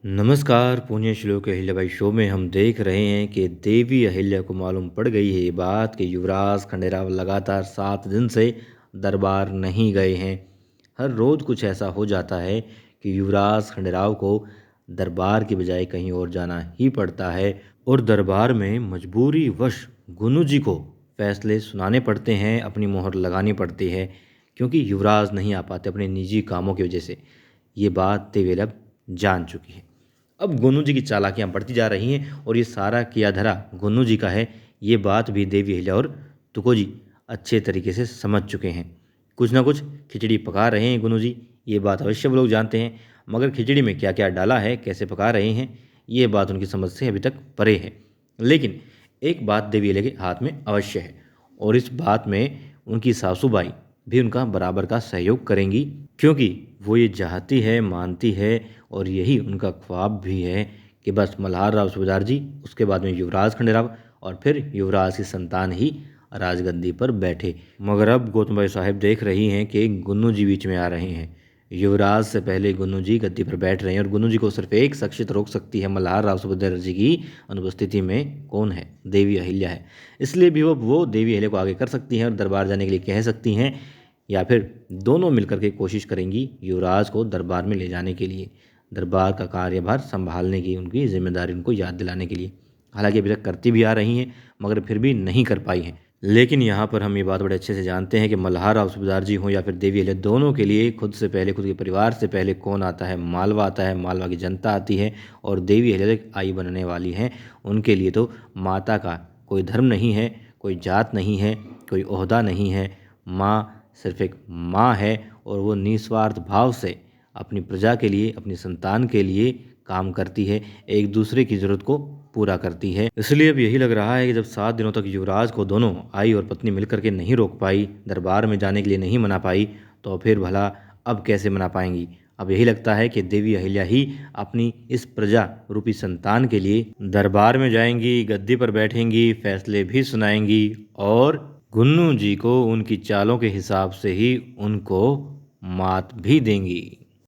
नमस्कार। पुण्य श्लोक अहिल्याबाई शो में हम देख रहे हैं कि देवी अहिल्या को मालूम पड़ गई है ये बात कि युवराज खंडेराव लगातार 7 दिन से दरबार नहीं गए हैं। हर रोज़ कुछ ऐसा हो जाता है कि युवराज खंडेराव को दरबार की बजाय कहीं और जाना ही पड़ता है और दरबार में मजबूरी वश गुन्नू जी को फैसले सुनाने पड़ते हैं, अपनी मोहर लगानी पड़ती है क्योंकि युवराज नहीं आ पाते अपने निजी कामों की वजह से। ये बात देवी अहिल्या जान चुकी है। अब गुन्नू जी की चालाकियां बढ़ती जा रही हैं और ये सारा किया धरा गुन्नू जी का है। ये बात भी देवी अहिल्या और तुको जी अच्छे तरीके से समझ चुके हैं। कुछ ना कुछ खिचड़ी पका रहे हैं गुन्नू जी, ये बात अवश्य वो लोग जानते हैं, मगर खिचड़ी में क्या क्या डाला है, कैसे पका रहे हैं, ये बात उनकी समझ से अभी तक परे है। लेकिन एक बात देवी अहिल्या के हाथ में अवश्य है और इस बात में उनकी सासूबाई भी उनका बराबर का सहयोग करेंगी क्योंकि वो ये चाहती है, मानती है और यही उनका ख्वाब भी है कि बस मल्हार राव सूबेदार जी, उसके बाद में युवराज खंडेराव और फिर युवराज की संतान ही राजगद्दी पर बैठे। मगर अब गौतम भाई साहब देख रही हैं कि गुन्नू जी बीच में आ रहे हैं। युवराज से पहले गुन्नू जी गद्दी पर बैठ रहे हैं और गुन्नू जी को सिर्फ एक शख्सियत रोक सकती है मल्हार राव सूबेदार जी की अनुपस्थिति में। कौन है? देवी अहिल्या है। इसलिए भी वो देवी अहिल्या को आगे कर सकती हैं और दरबार जाने के लिए कह सकती हैं या फिर दोनों मिलकर के कोशिश करेंगी युवराज को दरबार में ले जाने के लिए, दरबार का कार्यभार संभालने की उनकी जिम्मेदारी उनको याद दिलाने के लिए। हालांकि अभी तक करती भी आ रही हैं मगर फिर भी नहीं कर पाई हैं। लेकिन यहाँ पर हम ये बात बड़े अच्छे से जानते हैं कि मल्हार राव सूबेदार जी हों या फिर देवी अहिल्या, दोनों के लिए खुद से पहले, खुद के परिवार से पहले कौन आता है? मालवा आता है, मालवा की जनता आती है और देवी अहिल्या आई बनने वाली हैं। उनके लिए तो माता का कोई धर्म नहीं है, कोई जात नहीं है, कोई ओहदा नहीं है। माँ सिर्फ एक माँ है और वो निस्वार्थ भाव से अपनी प्रजा के लिए, अपनी संतान के लिए काम करती है, एक दूसरे की ज़रूरत को पूरा करती है। इसलिए अब यही लग रहा है कि जब 7 दिनों तक युवराज को दोनों आई और पत्नी मिलकर के नहीं रोक पाई, दरबार में जाने के लिए नहीं मना पाई, तो फिर भला अब कैसे मना पाएंगी? अब यही लगता है कि देवी अहिल्या ही अपनी इस प्रजा रूपी संतान के लिए दरबार में जाएंगी, गद्दी पर बैठेंगी, फैसले भी सुनाएंगी और गुन्नू जी को उनकी चालों के हिसाब से ही उनको मात भी देंगी।